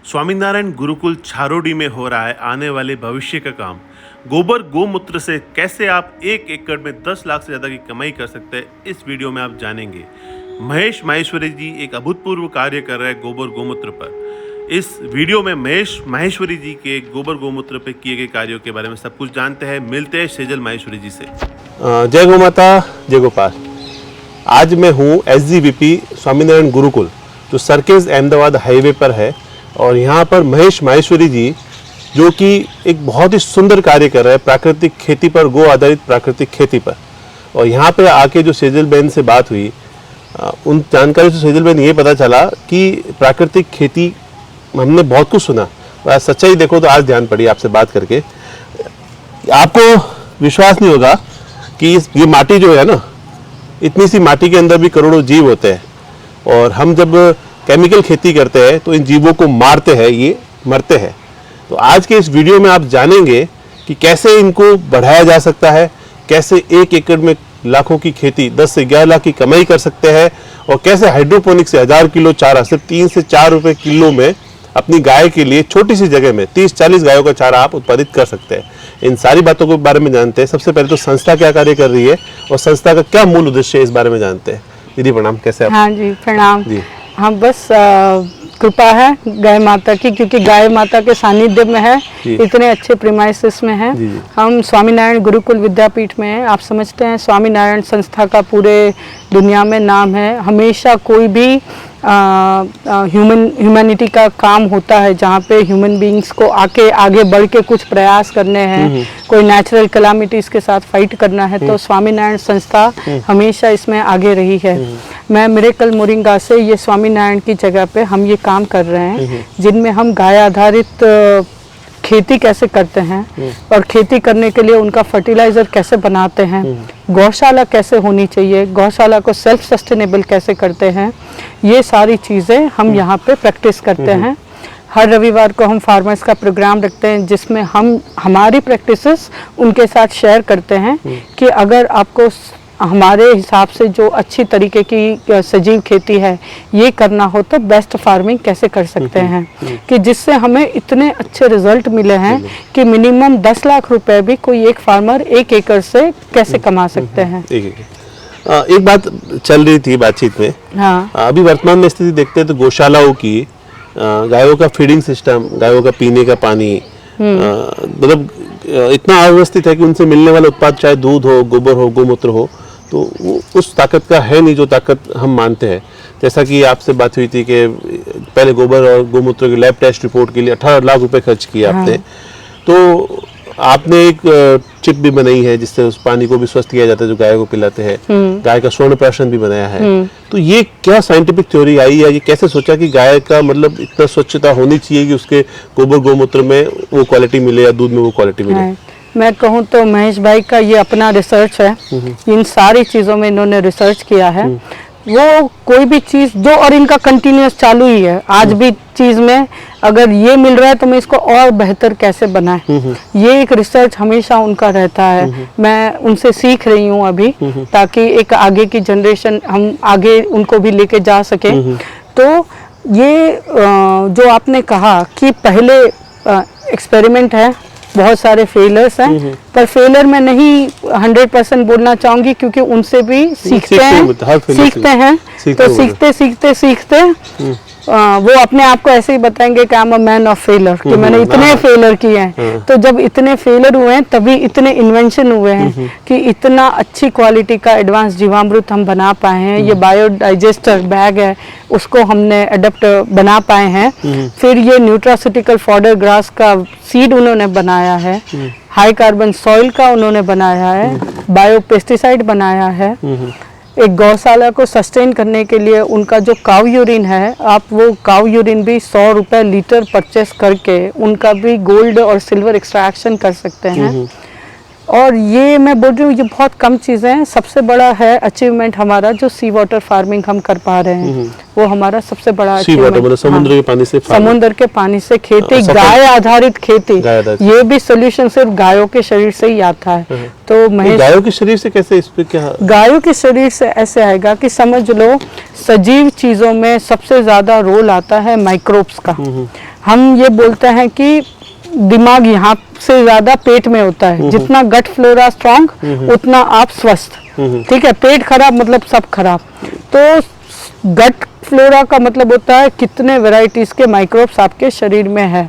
स्वामीनारायण गुरुकुल छारोडी में हो रहा है आने वाले भविष्य का काम। गोबर गोमूत्र से कैसे आप 1 एकड़ में 10 लाख से ज़्यादा की कमाई कर सकते हैं, इस वीडियो में आप जानेंगे। महेश माहेश्वरी जी एक अभूतपूर्व कार्य कर रहे हैं गोबर गोमूत्र पर। इस वीडियो में महेश माहेश्वरी जी के गोबर गोमूत्र पर किए गए कार्यों के बारे में सब कुछ जानते हैं। मिलते हैं सेजल माहेश्वरी जी से। जय गौ माता, जय गोपाल। आज मैं हूँ SGVP स्वामीनारायण गुरुकुल, जो सर्किस अहमदाबाद हाईवे पर है। और यहाँ पर महेश माहेश्वरी जी, जो कि एक बहुत ही सुंदर कार्य कर रहे हैं प्राकृतिक खेती पर, गो आधारित प्राकृतिक खेती पर। और यहाँ पे आके जो सेजल बहन से बात हुई, उन जानकारी से सेजल बहन ये पता चला कि प्राकृतिक खेती हमने बहुत कुछ सुना, और सच्चाई देखो तो आज ध्यान पड़ी आपसे बात करके। आपको विश्वास नहीं होगा कि ये माटी जो है ना, इतनी सी माटी के अंदर भी करोड़ों जीव होते हैं। और हम जब केमिकल खेती करते हैं तो इन जीवों को मारते हैं, ये मरते हैं। तो आज के इस वीडियो में आप जानेंगे कि कैसे इनको बढ़ाया जा सकता है, कैसे 1 एकड़ में लाखों की खेती 10 से 11 लाख की कमाई कर सकते हैं, और कैसे हाइड्रोपोनिक से 1000 किलो चारा सिर्फ 3 से 4 रुपए किलो में अपनी गाय के लिए छोटी सी जगह में 30-40 गायों का चारा आप उत्पादित कर सकते हैं। इन सारी बातों के बारे में जानते हैं। सबसे पहले तो संस्था क्या कार्य कर रही है और संस्था का क्या मूल उद्देश्य है, इस बारे में जानते हैं। दीदी प्रणाम, कैसे आप? हाँ जी प्रणाम जी। हम बस कृपा है गाय माता की, क्योंकि गाय माता के सानिध्य में है, इतने अच्छे प्रीमाइसेस में है। हम स्वामीनारायण गुरुकुल विद्यापीठ में हैं। आप समझते हैं स्वामीनारायण संस्था का पूरे दुनिया में नाम है। हमेशा कोई भी ह्यूमैनिटी का काम होता है जहाँ पे ह्यूमन बीइंग्स को आगे बढ़ के कुछ प्रयास करने हैं, कोई नेचुरल कैलामिटीज के साथ फाइट करना है, तो स्वामीनारायण संस्था हमेशा इसमें आगे रही है। मैं मिरेकल मोरिंगा से ये स्वामीनारायण की जगह पे हम ये काम कर रहे हैं, जिनमें हम गाय आधारित खेती कैसे करते हैं और खेती करने के लिए उनका फर्टिलाइजर कैसे बनाते हैं, गौशाला कैसे होनी चाहिए, गौशाला को सेल्फ सस्टेनेबल कैसे करते हैं, ये सारी चीज़ें हम यहाँ पे प्रैक्टिस करते हैं। हर रविवार को हम फार्मर्स का प्रोग्राम रखते हैं, जिसमें हम हमारी प्रैक्टिसेस उनके साथ शेयर करते हैं कि अगर आपको हमारे हिसाब से जो अच्छी तरीके की सजीव खेती है ये करना हो तो बेस्ट फार्मिंग कैसे कर सकते हैं, कि जिससे हमें इतने अच्छे रिजल्ट मिले हैं कि मिनिमम 10 लाख रुपए भी कोई एक फार्मर 1 एकड़ से कैसे कमा सकते हैं। एक बात चल रही थी बातचीत में। हाँ। अभी वर्तमान में स्थिति देखते हैं तो गौशालाओं की गायों का फीडिंग सिस्टम, गायों का पीने का पानी मतलब इतना अव्यवस्थित है कि उनसे मिलने वाला उत्पाद, चाहे दूध हो, गोबर हो, गोमूत्र हो, तो वो उस ताकत का है नहीं जो ताकत हम मानते हैं। जैसा कि आपसे बात हुई थी कि पहले गोबर और गोमूत्र के लैब टेस्ट रिपोर्ट के लिए 18 लाख रुपए खर्च किए आपने। हाँ। तो आपने एक चिप भी बनाई है जिससे उस पानी को भी स्वस्थ किया जाता है जो गाय को पिलाते हैं। गाय का स्वर्ण प्राशन भी बनाया है। तो ये क्या साइंटिफिक थ्योरी आई है, ये कैसे सोचा कि गाय का मतलब इतना स्वच्छता होनी चाहिए कि उसके गोबर गोमूत्र में वो क्वालिटी मिले या दूध में वो क्वालिटी मिले? मैं कहूँ तो महेश भाई का ये अपना रिसर्च है, इन सारी चीज़ों में इन्होंने रिसर्च किया है। वो कोई भी चीज़ जो, और इनका कंटिन्यूस चालू ही है आज भी चीज़ में, अगर ये मिल रहा है तो मैं इसको और बेहतर कैसे बनाए, ये एक रिसर्च हमेशा उनका रहता है। मैं उनसे सीख रही हूँ अभी, ताकि एक आगे की जनरेशन हम आगे उनको भी लेके जा सके। तो ये जो आपने कहा कि पहले एक्सपेरिमेंट है, बहुत सारे फेलर्स हैं, पर फेलर में नहीं 100% बोलना चाहूंगी, क्योंकि उनसे भी सीखते हैं। तो सीखते वो अपने आप को ऐसे ही बताएंगे कि I am a man of failure, कि मैंने इतने फेलर किए हैं। तो जब इतने फेलर हुए हैं तभी इतने इन्वेंशन हुए हैं कि इतना अच्छी क्वालिटी का एडवांस जीवामृत हम बना पाए हैं। ये बायोडाइजेस्टर बैग है, उसको हमने एडेप्ट बना पाए हैं। फिर ये न्यूट्रास्यूटिकल फॉडर ग्रास का सीड उन्होंने बनाया है, हाई कार्बन सॉइल का उन्होंने बनाया है, बायो पेस्टिसाइड बनाया है। एक गौशाला को सस्टेन करने के लिए उनका जो काऊ यूरिन है, आप वो काऊ यूरिन भी 100 रुपए लीटर परचेस करके उनका भी गोल्ड और सिल्वर एक्सट्रैक्शन कर सकते हैं। और ये मैं बोल रही हूँ, ये बहुत कम चीज़ें हैं। सबसे बड़ा है अचीवमेंट हमारा जो सी वाटर फार्मिंग हम कर पा रहे हैं, वो हमारा सबसे बड़ा अचीवमेंट। समुद्र के पानी से, समुद्र के पानी से खेती, गाय आधारित खेती, ये भी सोल्यूशन सिर्फ गायों के शरीर से ही आता है। तो महेश, गायों के शरीर से कैसे, इस पे क्या? गायों के शरीर से ऐसे आएगा कि समझ लो, सजीव चीजों में सबसे ज्यादा रोल आता है माइक्रोब्स का। हम ये बोलते हैं कि दिमाग यहाँ से ज्यादा पेट में होता है। जितना गट फ्लोरा स्ट्रांग उतना आप स्वस्थ। ठीक है, पेट खराब मतलब सब खराब। तो गट फ्लोरा का मतलब होता है कितने वैरायटीज के माइक्रोब्स आपके शरीर में है।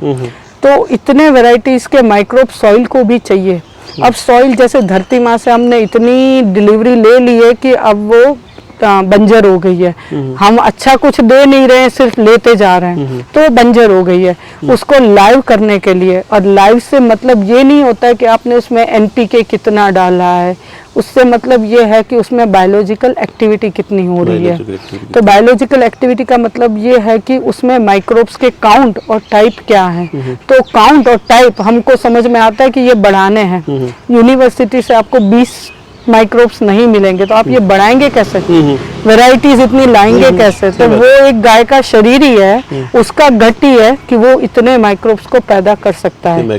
तो इतने वैरायटीज के माइक्रोब सॉइल को भी चाहिए। अब सॉइल जैसे धरती माँ से हमने इतनी डिलीवरी ले ली है कि अब वो बंजर हो गई है। हम अच्छा कुछ दे नहीं रहे हैं, सिर्फ लेते जा रहे हैं, तो वो बंजर हो गई है। उसको लाइव करने के लिए, और लाइव से मतलब ये नहीं होता है कि आपने उसमें एनपीके कितना डाला है, उससे मतलब ये है कि उसमें बायोलॉजिकल एक्टिविटी कितनी हो रही है। तो बायोलॉजिकल एक्टिविटी का मतलब ये है कि उसमें माइक्रोब्स के काउंट और टाइप क्या है। तो काउंट और टाइप हमको समझ में आता है कि ये बढ़ाने हैं। यूनिवर्सिटी से आपको 20 माइक्रोब्स नहीं मिलेंगे, तो आप ये बढ़ाएंगे कैसे, वैरायटीज इतनी लाएंगे कैसे। तो वो एक गाय का शरीर ही है, उसका गट ही है कि वो इतने माइक्रोब्स को पैदा कर सकता है।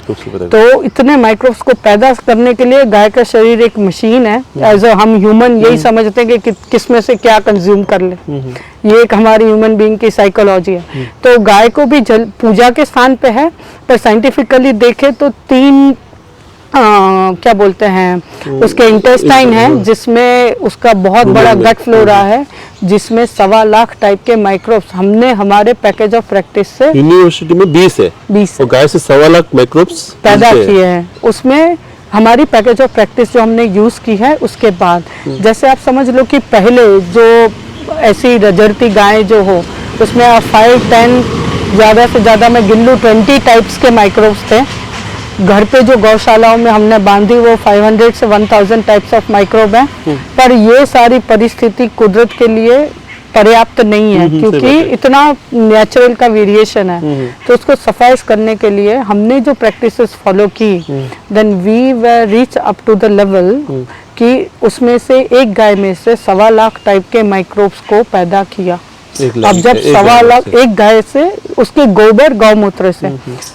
तो इतने माइक्रोब्स को पैदा करने के लिए गाय का शरीर एक मशीन है। एज हम ह्यूमन यही समझते हैं कि किस में से क्या कंज्यूम कर ले, ये एक हमारी ह्यूमन बीइंग की साइकोलॉजी है। तो गाय को भी पूजा के स्थान पे है, पर साइंटिफिकली देखे तो 3 क्या बोलते हैं उसके इंटेस्टाइन है, जिसमें उसका बहुत बड़ा गट फ्लोरा है, जिसमें 1.25 लाख टाइप के माइक्रोब्स हमने हमारे पैकेज ऑफ प्रैक्टिस से यूनिवर्सिटी में 20 है, 20 और गाय से 1.25 लाख माइक्रोब्स पैदा किए हैं। उसमें हमारी पैकेज ऑफ प्रैक्टिस जो हमने यूज की है, उसके बाद जैसे आप समझ लो कि पहले जो ऐसी रजरती गायें जो हो, उसमें 5-10 ज्यादा से ज्यादा मैं गिन लूं 20 टाइप्स के माइक्रोब्स थे। घर पे जो गौशालाओं में हमने बांधी वो 500 से 1000 टाइप्स ऑफ माइक्रोब हैं। पर ये सारी परिस्थिति कुदरत के लिए पर्याप्त नहीं है, क्योंकि इतना नेचुरल का वेरिएशन है। तो उसको सफाइज करने के लिए हमने जो प्रैक्टिसेस फॉलो की, then we were reach up to the level कि उसमें से एक गाय में से 1.25 लाख टाइप के माइक्रोब्स को पैदा किया। अब जब 1.25 लाख एक गाय से, उसके गोबर गौमूत्र से,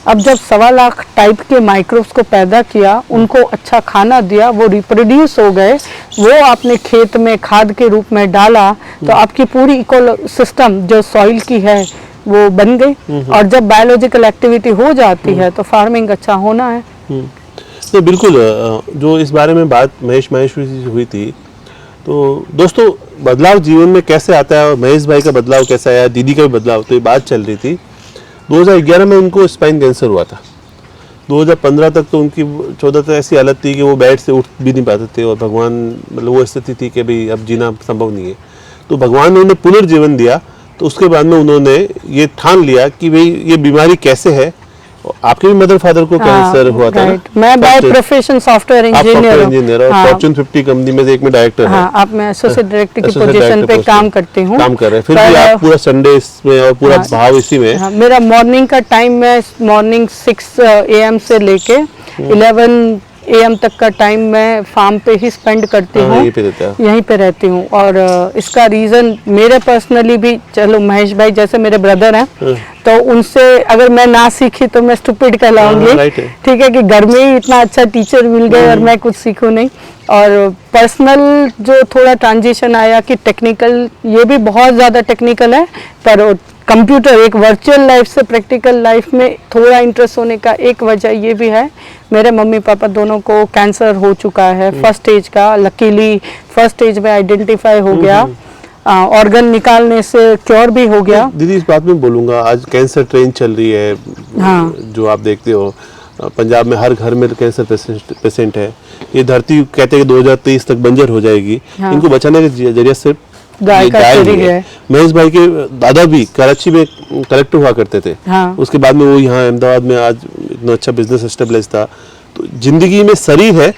अब जब 1.25 लाख टाइप के माइक्रोब्स को पैदा किया, उनको अच्छा खाना दिया, वो रिप्रोड्यूस हो गए, वो आपने खेत में खाद के रूप में डाला, तो आपकी पूरी इको सिस्टम जो सॉइल की है वो बन गई। और जब बायोलॉजिकल एक्टिविटी हो जाती है तो फार्मिंग अच्छा होना है। तो बिल्कुल, जो इस बारे में बात महेश माहेश्वरी जी से हुई थी, तो दोस्तों बदलाव जीवन में कैसे आता है, और महेश भाई का बदलाव कैसा आया, दीदी का भी बदलाव, तो ये बात चल रही थी। 2011 में उनको स्पाइन कैंसर हुआ था। 2015 तक तो उनकी 14 तक ऐसी हालत थी कि वो बेड से उठ भी नहीं पाते थे, और भगवान मतलब वो स्थिति थी कि भाई अब जीना संभव नहीं है। तो भगवान ने उन्हें पुनर्जीवन दिया। तो उसके बाद में उन्होंने ये ठान लिया कि भाई ये बीमारी कैसे है। आपके भी मदर फादर को कैंसर हुआ था ना? मैं बाय प्रोफेशन सॉफ्टवेयर इंजीनियर और फॉर्च्यून 50 कंपनी में से एक में डायरेक्टर है। आप मैं एसोसिएट डायरेक्टर की पोजीशन पे काम करती हूँ, काम कर रहे हैं। फिर भी आप पूरा संडे इसमें और पूरा भाव इसी में। मेरा मॉर्निंग का टाइम, मैं मॉर्निंग 6 AM से लेके 11 AM तक का टाइम मैं फार्म पे ही स्पेंड करती हूँ, यहीं पे रहती हूँ। और इसका रीज़न मेरे पर्सनली भी, चलो महेश भाई जैसे मेरे ब्रदर हैं, तो उनसे अगर मैं ना सीखी तो मैं स्टूपिड कहलाऊंगी। ठीक है कि घर में ही इतना अच्छा टीचर मिल गए और मैं कुछ सीखूं नहीं। और पर्सनल जो थोड़ा ट्रांजिशन आया कि टेक्निकल, ये भी बहुत ज़्यादा टेक्निकल है, पर कंप्यूटर एक वर्चुअल लाइफ से प्रैक्टिकल लाइफ में थोड़ा इंटरेस्ट होने का एक वजह ये भी है, मेरे मम्मी पापा दोनों को कैंसर हो चुका है फर्स्ट स्टेज का। लकीली फर्स्ट स्टेज में आइडेंटिफाई हो गया, ऑर्गन निकालने से क्योर भी हो गया। दीदी इस बात में बोलूँगा, आज कैंसर ट्रेन चल रही है। जो आप देखते हो पंजाब में हर घर में कैंसर पेशेंट है। ये धरती कहते हैं कि 2023 तक बंजर हो जाएगी। इनको बचाने का जरिया सिर्फ गाय है। महेश भाई के दादा भी कराची में कलेक्टर हुआ करते थे। उसके बाद में वो यहाँ अहमदाबाद में आज इतना अच्छा बिजनेस एस्टेब्लिश था। तो जिंदगी में शरीर है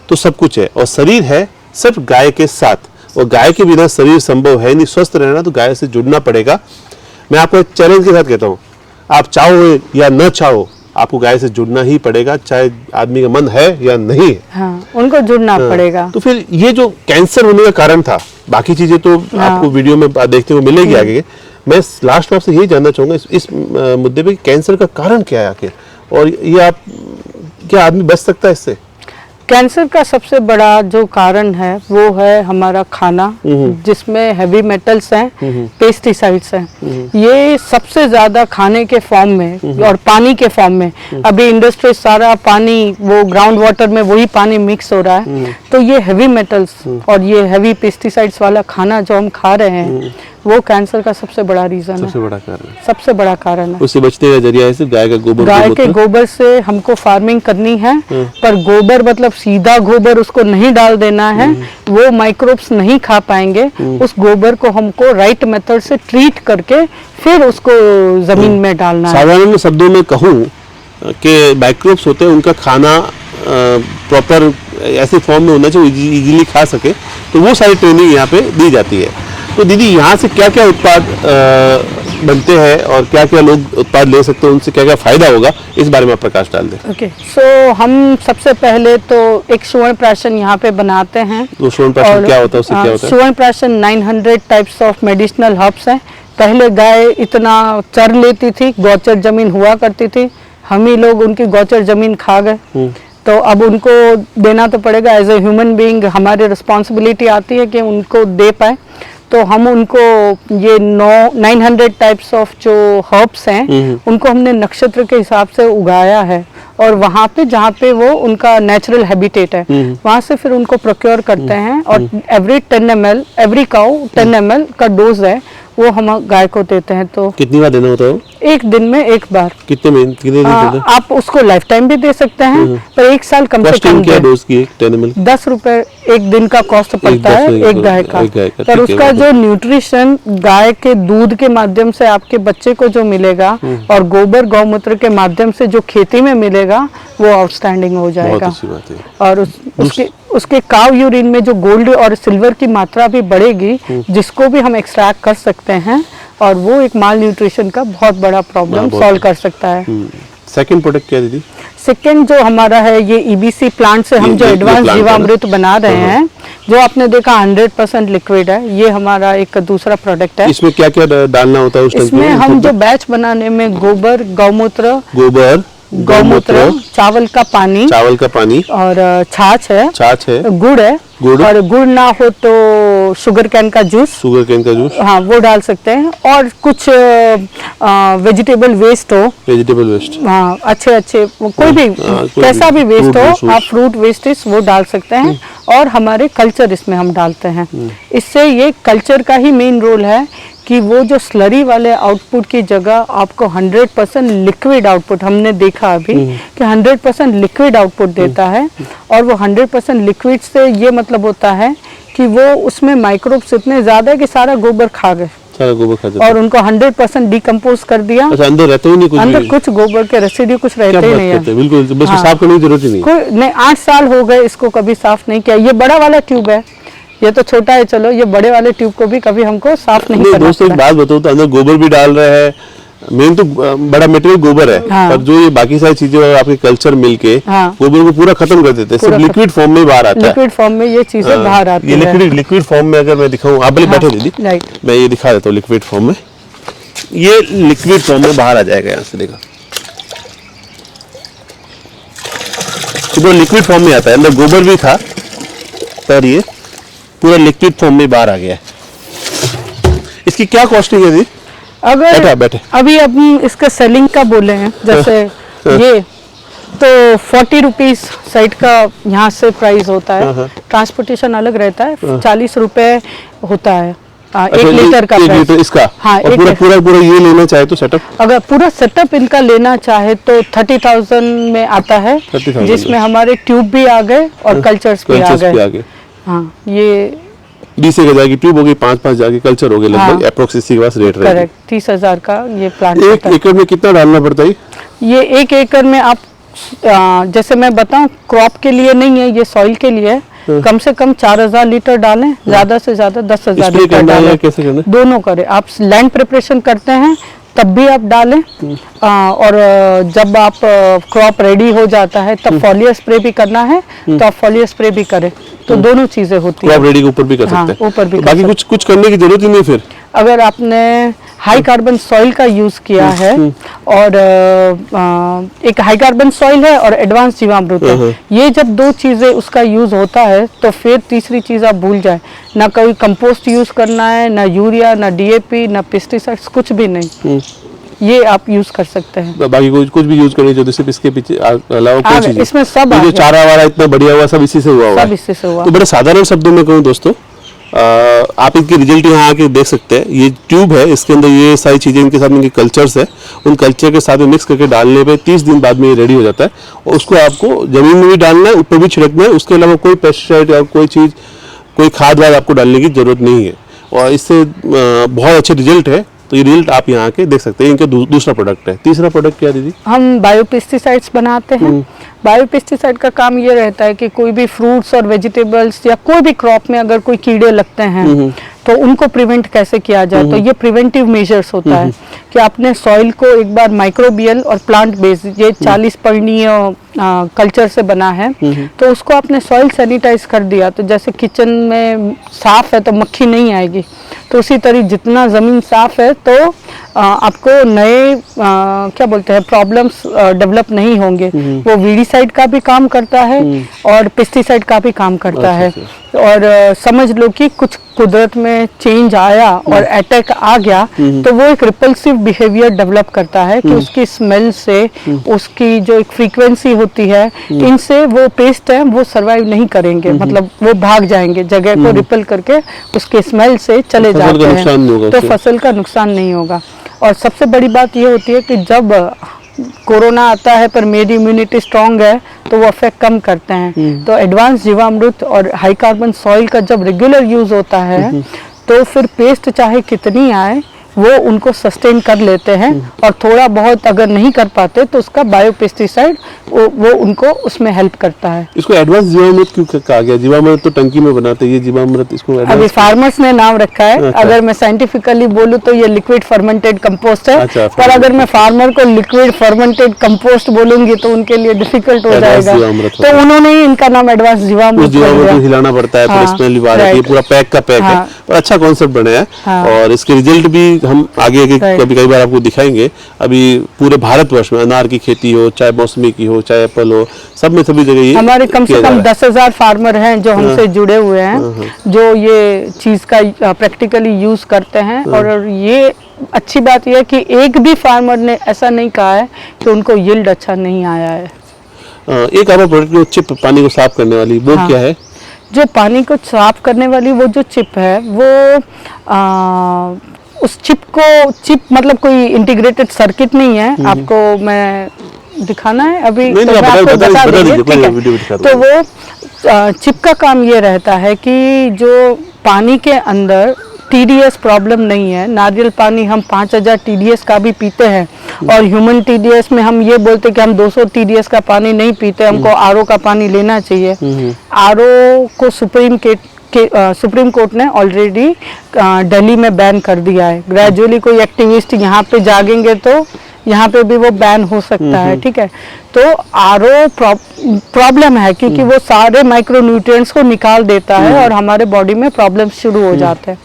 तो सब कुछ है, और शरीर है सिर्फ गाय के साथ, और गाय के बिना शरीर संभव है नहीं। स्वस्थ रहना तो गाय से जुड़ना पड़ेगा। मैं आपको एक चैलेंज के साथ कहता हूँ, आप चाहो या न चाहो आपको गाय से जुड़ना ही पड़ेगा, चाहे आदमी का मन है या नहीं है। उनको जुड़ना पड़ेगा। तो फिर ये जो कैंसर होने का कारण था, बाकी चीजें तो आपको वीडियो में देखते हुए मिलेगी आगे। मैं लास्ट में आपसे यही जानना चाहूंगा इस मुद्दे पे, कैंसर का कारण क्या है आखिर, और ये आप क्या आदमी बच सकता है इससे? कैंसर का सबसे बड़ा जो कारण है वो है हमारा खाना, जिसमें हैवी मेटल्स हैं, पेस्टिसाइड्स हैं। ये सबसे ज्यादा खाने के फॉर्म में और पानी के फॉर्म में, अभी इंडस्ट्री सारा पानी वो ग्राउंड वाटर में वही पानी मिक्स हो रहा है। तो ये हैवी मेटल्स और ये हैवी पेस्टिसाइड्स वाला खाना जो हम खा रहे हैं वो कैंसर का सबसे बड़ा रीजन है, सबसे बड़ा कारण है। सबसे बड़ा कारण है। उससे बचने का जरिया है सिर्फ गाय का गोबर, गाय के गोबर से हमको फार्मिंग करनी है, पर गोबर मतलब सीधा गोबर उसको नहीं डाल देना है, वो माइक्रोब्स नहीं खा पाएंगे। उस गोबर को हमको राइट मेथड से ट्रीट करके फिर उसको जमीन में डालना है। साधारण शब्दों में कहूँ कि माइक्रोब्स होते हैं, उनका खाना प्रॉपर ऐसे फॉर्म में होना चाहिए इजीली खा सके, तो वो सारी ट्रेनिंग यहाँ पे दी जाती है। तो दीदी यहाँ से क्या क्या उत्पाद बनते हैं और क्या क्या लोग उत्पाद ले सकते हैं, उनसे क्या क्या फायदा होगा, इस बारे में आप प्रकाश डाल दें। ओके, सो हम सबसे पहले तो एक सुवर्ण प्राशन यहाँ पे बनाते हैं। तो सुवर्ण प्राशन क्या होता है, उससे क्या होता है? सुवर्ण प्राशन 900 टाइप्स ऑफ मेडिसिनल हर्ब्स हैं। पहले गाय इतना चर लेती थी, गौचर जमीन हुआ करती थी, हम ही लोग उनकी गौचर जमीन खा गए। तो अब उनको देना तो पड़ेगा, एज ए ह्यूमन बीइंग हमारी रिस्पॉन्सिबिलिटी आती है कि उनको दे पाए। तो हम उनको ये 900 टाइप्स ऑफ जो हर्ब्स हैं उनको हमने नक्षत्र के हिसाब से उगाया है, और वहाँ पे जहाँ पे वो उनका नेचुरल हैबिटेट है वहाँ से फिर उनको प्रोक्योर करते हैं। और every 10 ml every cow 10 ml का डोज है वो हम गाय को देते हैं। तो कितनी बार देना होता है वो? एक दिन में एक बार। कितने दिन आप उसको लाइफ टाइम भी दे सकते हैं, पर एक साल कम से कम क्या डोज की 10 ml? 10 रुपए एक दिन का कॉस्ट पड़ता है एक गाय का। पर उसका जो न्यूट्रिशन गाय के दूध के माध्यम से आपके बच्चे को जो मिलेगा और गोबर गौमूत्र के माध्यम से जो खेती में मिलेगा वो आउटस्टैंडिंग हो जाएगा। बहुत अच्छी बात है। और उसके काव यूरिन में जो गोल्ड और सिल्वर की मात्रा भी बढ़ेगी, जिसको भी हम एक्सट्रैक्ट कर सकते हैं, और वो एक माल न्यूट्रिशन का बहुत बड़ा प्रॉब्लम सॉल्व कर सकता है। सेकंड प्रोडक्ट क्या दीदी? सेकंड जो हमारा है ये EBC प्लांट से हम जो एडवांस जीवामृत बना रहे हैं, जो आपने देखा 100% लिक्विड है, ये हमारा एक दूसरा प्रोडक्ट है। इसमें क्या क्या डालना होता है उस टाइम? इसमें हम जो बैच बनाने में गोबर गौमूत्र चावल का पानी और छाछ है, गुड़ है, और गुड़ ना हो तो शुगर कैन का जूस, हाँ वो डाल सकते हैं। और कुछ वेजिटेबल वेस्ट हो, हाँ अच्छे कोई भी कैसा भी वेस्ट हो, आप फ्रूट वेस्टेज वो डाल सकते हैं। और हमारे कल्चर इसमें हम डालते हैं। इससे ये कल्चर का ही मेन रोल है कि वो जो स्लरी वाले आउटपुट की जगह आपको 100% लिक्विड आउटपुट, हमने देखा अभी कि 100% लिक्विड आउटपुट देता है। और वो 100% लिक्विड से ये मतलब होता है कि वो उसमें माइक्रोब्स इतने ज्यादा है कि सारा गोबर खा गए, और उनको 100% डिकम्पोज कर दिया। अच्छा, अंदर रहते ही नहीं कुछ? अंदर कुछ गोबर के रेसिड्यू कुछ रहते ही नहीं है, बिल्कुल बस साफ करने की जरूरत ही नहीं। कोई नहीं, 8 साल हो गए इसको कभी साफ नहीं किया। ये बड़ा वाला ट्यूब है, ये तो छोटा है, चलो ये बड़े वाले ट्यूब को भी कभी हमको साफ नहीं करना। दोस्तों एक बात बताओ, तो अंदर गोबर भी डाल रहे हैं, मेन तो बड़ा मटेरियल गोबर है, पर जो ये बाकी सारी चीजें आपके कल्चर मिलके गोबर को पूरा खत्म कर देते हैं, सिर्फ लिक्विड फॉर्म में बाहर आता है। लिक्विड फॉर्म में ये चीजें बाहर आती है। ये लिक्विड फॉर्म में अगर मैं दिखाऊं, आप बैठे दीदी, मैं ये दिखा देता हूँ। लिक्विड फॉर्म में ये लिक्विड फॉर्म में बाहर आ जाएगा, यहाँ से देखा तो लिक्विड फॉर्म में आता है। अंदर गोबर भी था, पर ये पूरा लिक्विड फॉर्म में बाहर आ गया है। इसकी क्या कॉस्टिंग है जी? अगर बैठे अभी हम इसका सेलिंग का बोले हैं, जैसे ये तो 40 रुपीज साइड का यहाँ से प्राइस होता है, ट्रांसपोर्टेशन अलग रहता है, 40 रुपए होता है 1 लीटर का प्राइस इसका। हाँ, और पूरा ये लेना चाहे तो सेटअप, अगर पूरा सेटअप इनका लेना चाहे तो 30,000 में आता है, जिसमें हमारे ट्यूब भी आ गए और कल्चर्स भी आ गए। हाँ, ये 20 हजार की ट्यूब होगी, 5 हजार की कल्चर होगी, लगभग अप्रोक्स इसी के पास रेट रहेगा। करेक्ट, 30,000 का ये प्लांट। एक एकड़ में कितना डालना पड़ता है? ये 1 एकड़ में आप जैसे मैं बताऊं, क्रॉप के लिए नहीं है, ये सॉइल के लिए है। कम से कम 4000 लीटर डालें, ज्यादा से ज्यादा 10,000 लीटर डालें। कैसे करना? दोनों करें। आप लैंड प्रिपरेशन करते हैं तब भी आप डालें, और जब आप क्रॉप रेडी हो जाता है तब फॉलियर स्प्रे भी करना है तो आप फॉलियर स्प्रे भी करें। तो दोनों चीजें होती है। क्रॉप रेडी के ऊपर भी कर सकते हैं, ऊपर भी बाकी कुछ करने की जरूरत ही नहीं। फिर अगर आपने हाई कार्बन सॉइल का यूज किया है और एक हाई कार्बन सॉइल है और एडवांस जीवामृत है। ये जब दो चीजें उसका यूज होता है तो फिर तीसरी चीज आप भूल जाए, ना कोई कंपोस्ट यूज करना है, ना यूरिया, ना डीएपी, ना पेस्टिसाइड्स, कुछ भी नहीं। ये आप यूज कर सकते हैं। बाकी कुछ भी यूज करनी चाहिए, सिर्फ इसके पीछे अलावा कोई चीज इसमें सब जो चारा वारा इतना बढ़िया हुआ सब इसी से हुआ सब इससे से हुआ। तो बड़े साधारण शब्दों में कहूँ दोस्तों, आप इनके रिजल्ट यहाँ आके देख सकते हैं। ये ट्यूब है, इसके अंदर ये सारी चीजें इनके साथ इनके कल्चर्स है, उन कल्चर के साथ में मिक्स करके डालने पे 30 दिन बाद में ये रेडी हो जाता है। और उसको आपको जमीन में भी डालना है, ऊपर भी छिड़कना है। उसके अलावा कोई पेस्टिसाइड या कोई चीज, कोई खाद वाद आपको डालने की जरूरत नहीं है और इससे बहुत अच्छे रिजल्ट है। तो ये रिजल्ट आप यहाँ के देख सकते हैं। इनका दूसरा प्रोडक्ट है। तीसरा प्रोडक्ट क्या दीदी? हम बायोपेस्टिसाइड्स बनाते हैं। बायोपेस्टिसाइड का काम ये रहता है कि कोई भी फ्रूट्स और वेजिटेबल्स या कोई भी क्रॉप में अगर कोई कीड़े लगते हैं तो उनको प्रिवेंट कैसे किया जाए। तो ये प्रिवेंटिव मेजर्स होता है कि आपने सॉइल को एक बार माइक्रोबियल और प्लांट बेस्ड, ये 40 पर्णीय कल्चर से बना है, तो उसको आपने सॉइल सैनिटाइज कर दिया तो जैसे किचन में साफ है तो मक्खी नहीं आएगी, तो उसी तरह जितना जमीन साफ है तो आपको नए क्या बोलते हैं प्रॉब्लम्स डेवलप नहीं होंगे। वो वीडीसाइड का भी काम करता है और पेस्टिसाइड का भी काम करता है। और समझ लो कि कुछ कुदरत में चेंज आया और अटैक आ गया तो वो एक रिपल्सिव बिहेवियर डेवलप करता है कि उसकी स्मेल से, उसकी जो एक फ्रीक्वेंसी होती है, इनसे वो पेस्ट है वो सरवाइव नहीं करेंगे, मतलब वो भाग जाएंगे, जगह को रिपल करके उसके स्मेल से चले जाते हैं, तो फसल का नुकसान नहीं होगा। और सबसे बड़ी बात ये होती है कि जब कोरोना आता है पर मेरी इम्यूनिटी स्ट्रांग है तो वो अफेक्ट कम करते हैं। तो एडवांस जीवामृत और हाई कार्बन सॉइल का जब रेगुलर यूज होता है तो फिर पेस्ट चाहे कितनी आए वो उनको सस्टेन कर लेते हैं। और थोड़ा बहुत अगर नहीं कर पाते तो उसका बायोपेस्टिसाइड वो उनको उसमें हेल्प करता है। इसको एडवांस जीवामृत क्यों कहा गया? जीवामृत तो टंकी में बनाते हैं, ये जीवामृत इसको अभी फार्मर्स ने नाम रखा है। अच्छा। अगर मैं साइंटिफिकली बोलूँ तो ये लिक्विड फर्मेंटेड कंपोस्ट है। अच्छा, पर अगर मैं फार्मर को लिक्विड फर्मेंटेड कंपोस्ट बोलूंगी तो उनके लिए डिफिकल्ट हो जाएगा, तो उन्होंने ही इनका नाम एडवांस जीवामृत हिलाना पड़ता है। हाँ, स्मेल ये पूरा पैक का पैक है और अच्छा कॉन्सेप्ट बनाया है। और इसके रिजल्ट भी हम आगे कभी कई बार आपको दिखाएंगे। अभी पूरे भारतवर्ष में अनार की खेती हो, चाहे मौसमी की हो, चाहे एप्पल हो, सब में सभी जगह ये हमारे कम से कम 10,000 फार्मर हैं जो हमसे जुड़े हुए हैं, जो ये चीज का प्रैक्टिकली यूज करते हैं। और ये अच्छी बात यह है कि एक भी फार्मर ने ऐसा नहीं कहा है कि उनको यील्ड अच्छा नहीं आया है। एक और प्रोडक्ट में चिप पानी को साफ करने वाली, वो क्या है? जो पानी को साफ करने वाली वो जो चिप है वो उस चिप मतलब कोई इंटीग्रेटेड सर्किट नहीं है। आपको मैं दिखाना है अभी? नहीं, तो मैं आपको बता दीजिए। तो वो चिप का काम ये रहता है कि जो पानी के अंदर TDS प्रॉब्लम नहीं है। नारियल पानी हम 5000 TDS का भी पीते हैं और ह्यूमन TDS में हम ये बोलते हैं कि हम 200 TDS का पानी नहीं पीते, हमको RO का पानी लेना चाहिए। RO को सुप्रीम कोर्ट ने ऑलरेडी दिल्ली में बैन कर दिया है। ग्रेजुअली कोई एक्टिविस्ट यहाँ पे जागेंगे तो यहाँ पे भी वो बैन हो सकता है, ठीक है। तो RO प्रॉब्लम है क्योंकि वो सारे माइक्रोन्यूट्रिएंट्स को निकाल देता है और हमारे बॉडी में प्रॉब्लम शुरू हो जाते हैं।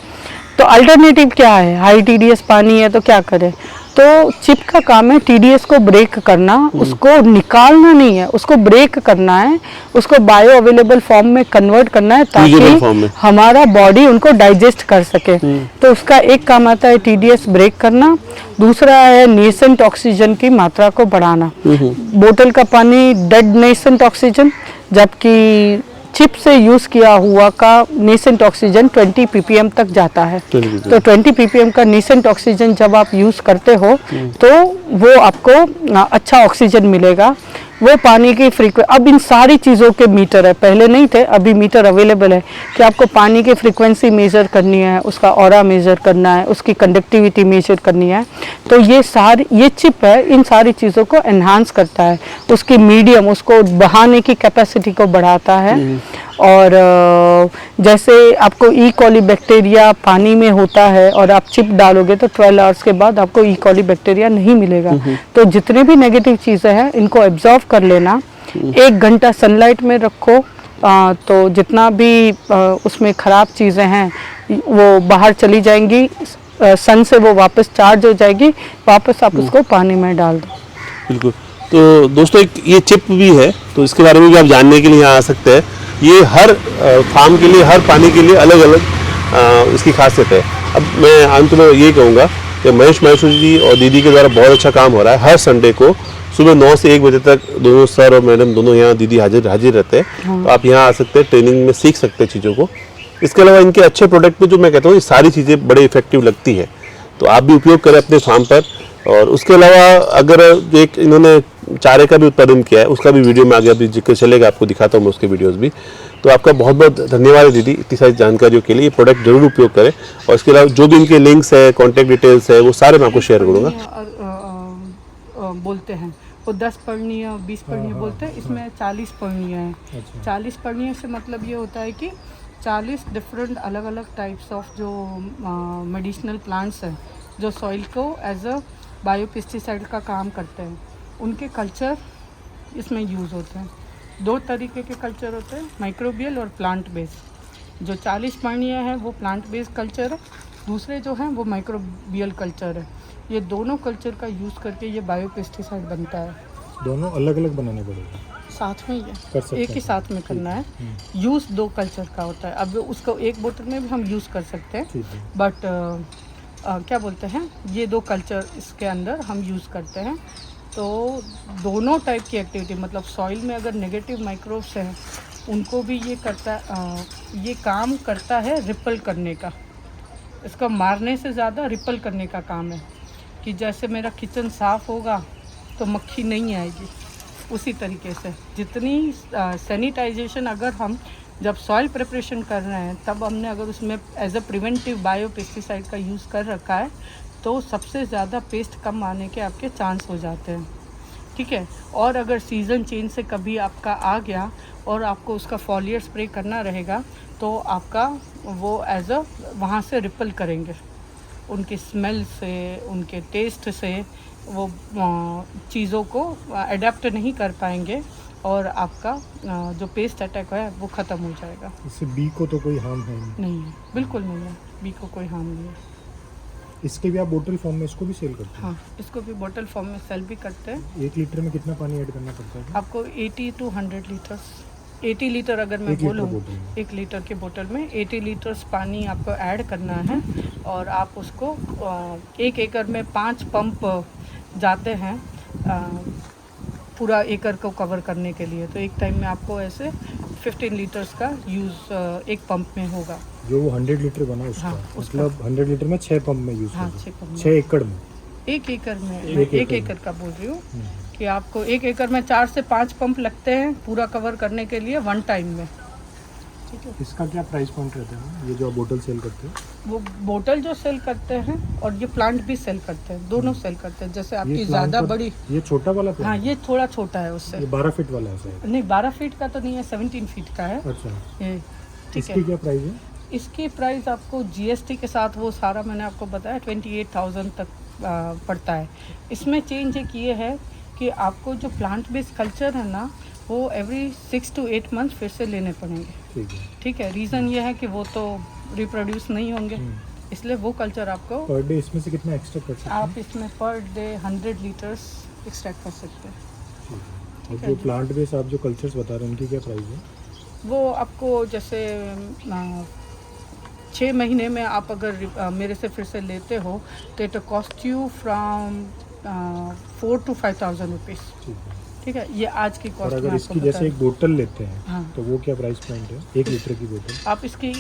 तो अल्टरनेटिव क्या है? हाई TDS पानी है तो क्या करें? तो चिप का काम है TDS को ब्रेक करना, उसको निकालना नहीं है, उसको ब्रेक करना है, उसको बायो अवेलेबल फॉर्म में कन्वर्ट करना है ताकि हमारा बॉडी उनको डाइजेस्ट कर सके। तो उसका एक काम आता है TDS ब्रेक करना, दूसरा है नेसेंट ऑक्सीजन की मात्रा को बढ़ाना। बोतल का पानी डेड नेसेंट ऑक्सीजन, जबकि चिप से यूज किया हुआ का नेसेंट ऑक्सीजन 20 ppm तक जाता है। तो 20 ppm का नेसेंट ऑक्सीजन जब आप यूज करते हो तो वो आपको अच्छा ऑक्सीजन मिलेगा। वो पानी की अब इन सारी चीज़ों के मीटर है, पहले नहीं थे, अभी मीटर अवेलेबल है कि आपको पानी की फ्रीक्वेंसी मेजर करनी है, उसका ऑरा मेजर करना है, उसकी कंडक्टिविटी मेजर करनी है। तो ये चिप है, इन सारी चीज़ों को एनहांस करता है, उसकी मीडियम, उसको बहाने की कैपेसिटी को बढ़ाता है। और जैसे आपको ई कॉली बैक्टीरिया पानी में होता है और आप चिप डालोगे तो 12 आवर्स के बाद आपको ई कॉली बैक्टीरिया नहीं मिलेगा। तो जितने भी नेगेटिव चीज़ें हैं इनको एब्जॉर्व कर लेना, 1 घंटा सनलाइट में रखो, तो जितना भी उसमें ख़राब चीज़ें हैं वो बाहर चली जाएंगी। सन से वो वापस चार्ज हो जाएगी, वापस आप उसको पानी में डाल दो। बिल्कुल। तो दोस्तों एक ये चिप भी है, तो इसके बारे में भी आप जानने के लिए यहाँ आ सकते हैं। ये हर फार्म के लिए, हर पानी के लिए अलग अलग इसकी खासियत है। अब मैं अंत में ये कहूँगा कि महेश माहेश्वरी जी और दीदी के द्वारा बहुत अच्छा काम हो रहा है। हर संडे को सुबह 9 से 1 बजे तक दोनों सर और मैडम दोनों यहाँ, दीदी हाजिर रहते हैं। तो आप यहाँ आ सकते हैं, ट्रेनिंग में सीख सकते हैं चीज़ों को। इसके अलावा इनके अच्छे प्रोडक्ट में जो मैं कहता हूँ, ये सारी चीज़ें बड़े इफेक्टिव लगती है, तो आप भी उपयोग करें अपने फार्म पर। और उसके अलावा अगर जो एक इन्होंने चारे का भी उत्पादन किया है, उसका भी वीडियो में आगे अभी जिक्र चलेगा, आपको दिखाता हूँ मैं उसके वीडियोस भी। तो आपका बहुत बहुत धन्यवाद है दीदी, इतनी सारी जानकारियों के लिए। ये प्रोडक्ट जरूर उपयोग करें, और इसके अलावा जो भी इनके लिंक्स है, कॉन्टैक्ट डिटेल्स है, वो सारे मैं आपको शेयर करूँगा। बोलते हैं वो 10 पर्णीय 20 पर्णीय बोलते हैं, इसमें 40 पर्णीय है। 40 पर्णीय से मतलब ये होता है कि 40 डिफरेंट अलग अलग टाइप्स ऑफ जो मेडिसिनल प्लांट्स हैं जो सॉइल को एज अ बायोपेस्टिसाइड का काम करते हैं, उनके कल्चर इसमें यूज़ होते हैं। 2 तरीके के कल्चर होते हैं, माइक्रोबियल और प्लांट बेस्ड। जो 40 पर्णीय है वो प्लांट बेस्ड कल्चर है, दूसरे जो हैं वो माइक्रोबियल कल्चर है। ये दोनों कल्चर का यूज़ करके ये बायोपेस्टिसाइड बनता है। दोनों अलग अलग बनाने पड़ेगा, साथ में ही कर है, सकते एक ही हैं। साथ में करना है। यूज़ 2 कल्चर का होता है। अब उसको एक बोतल में भी हम यूज़ कर सकते हैं, ठीक है। बट क्या बोलते हैं, ये 2 कल्चर इसके अंदर हम यूज़ करते हैं। तो दोनों टाइप की एक्टिविटी, मतलब सॉइल में अगर नेगेटिव माइक्रोब्स हैं उनको भी ये ये काम करता है रिपल करने का। इसका मारने से ज़्यादा रिपल करने का काम है, कि जैसे मेरा किचन साफ़ होगा तो मक्खी नहीं आएगी, उसी तरीके से जितनी सैनिटाइजेशन अगर हम जब सॉइल प्रिपरेशन कर रहे हैं तब हमने अगर उसमें as a preventive bio pesticide का यूज़ कर रखा है तो सबसे ज़्यादा पेस्ट कम आने के आपके चांस हो जाते हैं, ठीक है। और अगर सीज़न चेंज से कभी आपका आ गया और आपको उसका फॉलियर स्प्रे करना रहेगा तो आपका वो एज अ वहाँ से रिपल करेंगे, उनकी स्मेल से, उनके टेस्ट से वो चीज़ों को अडेप्ट नहीं कर पाएंगे और आपका जो पेस्ट अटैक है वो ख़त्म हो जाएगा। इससे बी को तो कोई हार्म है नहीं है, बिल्कुल नहीं है, बी को कोई हार्म नहीं है। इसके भी आप बोतल फॉर्म में इसको भी सेल करते हैं? हाँ, इसको भी बोतल फॉर्म में सेल भी करते हैं। 1 लीटर में कितना पानी ऐड करना पड़ता है? आपको 80 to 100 लीटर्स, 80 लीटर अगर मैं 1 लीटर बोलूँ, बोतल में। 1 लीटर के बोतल में 80 लीटर्स पानी आपको ऐड करना है। और आप उसको 1 एकड़ में 5 पंप जाते हैं पूरा एकड़ को कवर करने के लिए। तो एक टाइम में आपको ऐसे 15 लीटर्स का यूज़ एक पंप में होगा। जो वो 100 लीटर बना उसका, हाँ, उसका। मतलब 100 लीटर में 6 पंप में यूज़ हाँ, करते 6 पंप में। 6 एकड़ में। 1 एकड़ में, मैं एक 1 एकड़ एकड़ का बोल रही हूँ कि आपको 1 एकड़ में 4 से 5 पंप लगते हैं पूरा कवर करने के लिए 1 टाइम में, ठीक है। इसका क्या प्राइस पॉइंट रहता है, ये जो आप बोतल सेल करते हैं? वो बोतल जो सेल करते हैं और ये प्लांट भी सेल करते हैं, दोनों सेल करते हैं। जैसे आपकी प्लांट ज़्यादा का- बड़ी, ये छोटा वाला हाँ प्लांट? ये थोड़ा छोटा है उससे, ये 12 फीट वाला है शायद? नहीं 12 फीट का तो नहीं है, 17 फीट का है अच्छा, ये, ठीक इसकी है। क्या प्राइस है? इसकी प्राइस आपको जीएसटी के साथ वो सारा मैंने आपको बताया 28,000 तक पड़ता है। इसमें चेंज एक ये है कि आपको जो प्लांट बेस्ड कल्चर है ना वो एवरी 6 to 8 मंथ फिर से लेने पड़ेंगे, ठीक है। ठीक है। रीज़न ये है कि वो तो रिप्रोड्यूस नहीं होंगे, इसलिए वो कल्चर आपको पर डे इसमें से कितना एक्स्ट्रा कर सकते हैं? आप इसमें पर डे 100 लीटर्स एक्सट्रैक्ट कर सकते हैं। और है जो जी। प्लांट बेस आप जो कल्चर्स बता रहे हैं उनकी क्या प्राइस है? वो आपको जैसे 6 महीने में आप अगर मेरे से फिर से लेते हो तो it cost you from 4 to 5,000 rupees, ठीक है। ठीक है। ये आज की और कॉस्ट अगर में इसकी आपको जैसे बता एक बोतल लेते हैं हाँ। तो वो क्या प्राइस पॉइंट है 1 लीटर की बोतल? आप इसकी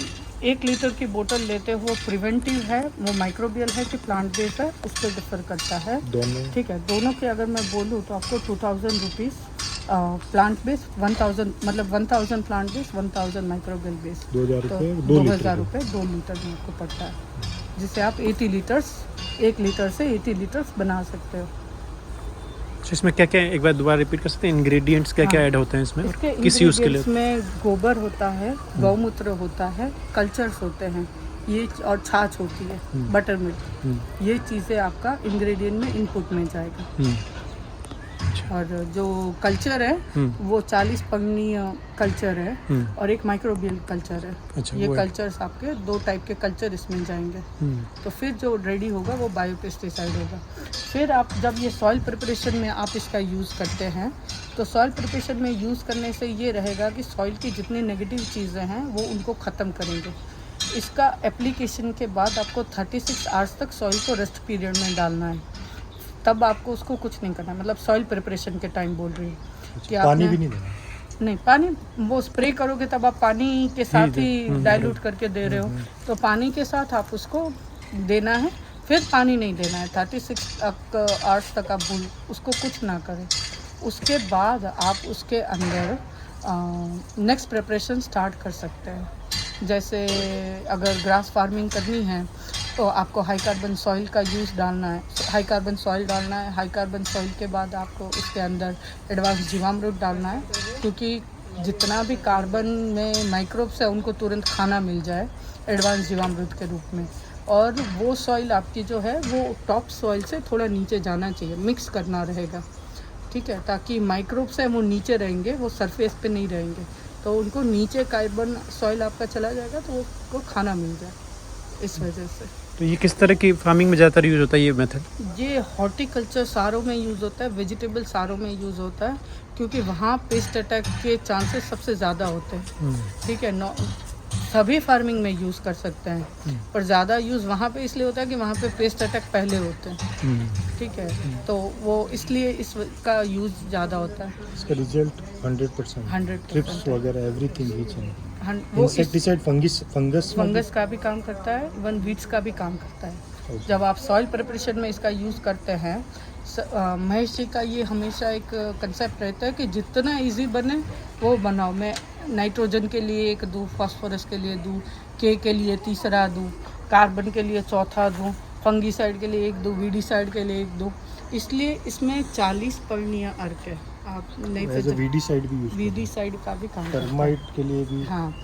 1 लीटर की बोतल लेते हो, प्रिवेंटिव है, वो माइक्रोबियल है कि प्लांट बेस्ड है, उस पर डिफर करता है, दोनों? ठीक है। दोनों के अगर मैं बोलूँ तो आपको 2,000 रुपीज़ प्लांट बेस्ड, 1,000 मतलब 1,000 प्लांट बेस्ड, 1,000 माइक्रोबियल बेस्ड, 2,000 तो रुपये 2 लीटर 2,000 के। रुपये 2 लीटर में आपको पड़ता है, जिससे आप 80 लीटर्स 1 लीटर से 80 लीटर्स बना सकते हो। अच्छा, इसमें क्या क्या, एक बार दोबारा रिपीट कर सकते हैं, इंग्रेडिएंट्स क्या क्या हाँ। ऐड होते हैं इसमें और इसके किस यूज़ के लिए? इंग्रेडिएंट्स में गोबर होता है, गौमूत्र होता है, कल्चर्स होते हैं ये, और छाछ होती है, बटर मिल्क, ये चीज़ें आपका इंग्रेडिएंट में इनपुट में जाएगा। और जो कल्चर है वो 40 पंगनीय कल्चर है और एक माइक्रोबियल कल्चर है। अच्छा, ये वो है। कल्चर्स आपके 2 टाइप के कल्चर इसमें जाएंगे। तो फिर जो रेडी होगा वो बायोपेस्टिसाइड होगा। फिर आप जब ये सॉइल प्रिपरेशन में आप इसका यूज़ करते हैं तो सॉइल प्रिपरेशन में यूज़ करने से ये रहेगा कि सॉइल की जितनी नेगेटिव चीज़ें हैं वो उनको ख़त्म करेंगे। इसका एप्लीकेशन के बाद आपको 36 आवर्स तक सॉइल को रेस्ट पीरियड में डालना है, तब आपको उसको कुछ नहीं करना। मतलब सॉइल प्रिपरेशन के टाइम बोल रही हूँ कि पानी आपने भी नहीं देना। नहीं, पानी वो स्प्रे करोगे तब आप पानी के साथ ही डाइल्यूट करके दे रहे हो, तो पानी के साथ आप उसको देना है। फिर पानी नहीं देना है, 36 आवर्स तक आप उसको कुछ ना करें। उसके बाद आप उसके अंदर नेक्स्ट प्रिपरेशन स्टार्ट कर सकते हैं। जैसे अगर ग्रास फार्मिंग करनी है तो आपको हाई कार्बन सॉइल का यूज़ डालना है, हाई कार्बन सॉइल डालना है। हाई कार्बन सॉइल के बाद आपको उसके अंदर एडवांस जीवामृत डालना है, क्योंकि जितना भी कार्बन में माइक्रोब्स है उनको तुरंत खाना मिल जाए एडवांस जीवामृत के रूप में। और वो सॉइल आपकी जो है वो टॉप सॉइल से थोड़ा नीचे जाना चाहिए, मिक्स करना रहेगा, ठीक है, ताकि माइक्रोब्स हैं वो नीचे रहेंगे, वो सरफेस पे नहीं रहेंगे। तो उनको नीचे कार्बन सॉइल आपका चला जाएगा तो वो खाना मिल जाए, इस वजह से। तो ये किस तरह की फार्मिंग में ज़्यादातर यूज़ होता है ये मेथड? ये हॉर्टिकल्चर सारों में यूज़ होता है, वेजिटेबल सारों में यूज़ होता है, क्योंकि वहाँ पेस्ट अटैक के चांसेस सबसे ज़्यादा होते हैं, ठीक है। सभी फार्मिंग में यूज़ कर सकते हैं, पर ज़्यादा यूज़ वहाँ पे इसलिए होता है कि वहाँ पे पेस्ट अटैक पहले होते हैं, ठीक है। तो वो इसलिए इसका यूज़ ज़्यादा होता है। इसका रिजल्ट 100%। 100% ट्रिप्स वगैरह एवरीथिंग ईच एंड वो इंसेक्टिसाइड फंगस का भी काम करता है, इवन वीड्स का भी काम करता है। जब आप सॉइल प्रिपरेशन में इसका यूज़ करते हैं, महेश जी का ये हमेशा एक कंसेप्ट रहता है कि जितना इजी बने वो बनाओ। मैं नाइट्रोजन के लिए एक दूँ, फास्फोरस के लिए दूँ, के लिए तीसरा दूँ, कार्बन के लिए चौथा दूँ, फंगीसाइड के लिए एक दूँ, वीडीसाइड के लिए एक दूँ। इसलिए इसमें 40 पर्णीय अर्क है। आप नहीं एज अ वीडीसाइड भी यूज वीडीसाइड का भी काम करता है। टर्माइट के लिए भी। हाँ,